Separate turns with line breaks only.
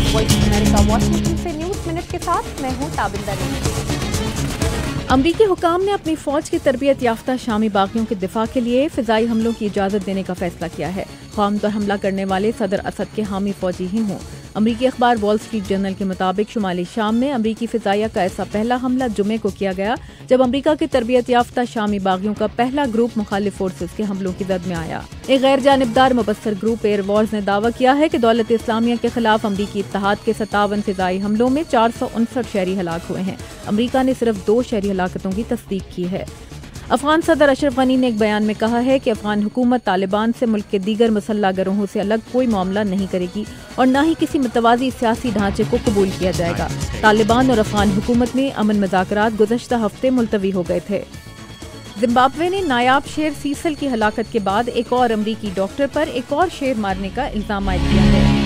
Voice of America Washington से news minute के साथ मैं हूं ताबिंदा नईम। अमरीकी हुकाम ने अपनी फौज की तरबियत याफ्ता शामी बागियों के दिफा के लिए फिजाई हमलों की इजाज़त देने का फैसला किया है। क़ौम पर हमला करने वाले सदर असद के हामी फौजी ही हों। अमरीकी अखबार वॉल स्ट्रीट जर्नल के मुताबिक शुमाली शाम में अमरीकी फिजाइया का ऐसा पहला हमला जुमे को किया गया जब अमरीका के तरबियत याफ्ता शामी बागियों का पहला ग्रुप मुखालिफ फोर्सेस के हमलों की जद में आया। एक गैर जानिबदार मुबस्सर ग्रुप एयर वॉर्स ने दावा किया है कि दौलत इस्लामिया के खिलाफ अमरीकी इत्तेहाद के 57 फिजाई हमलों में 459 शहरी हलाक हुए हैं। अमरीका ने सिर्फ 2 शहरी हलाकतों की तस्दीक की है। अफगान सदर अशरफ गनी ने एक बयान में कहा है कि अफगान हुकूमत तालिबान से मुल्क के दीगर मुसल्लह गिरोहों से अलग कोई मामला नहीं करेगी और न ही किसी मुतवाज़ी सियासी ढांचे को कबूल किया जाएगा। तालिबान और अफगान हुकूमत में अमन मुज़ाकरात गुज़श्ता हफ्ते मुलतवी हो गए थे। जिम्बाब्वे ने नायाब शेर सीसल की हलाकत के बाद एक और अमरीकी डॉक्टर पर एक और शेर मारने का इल्ज़ाम आयद किया है।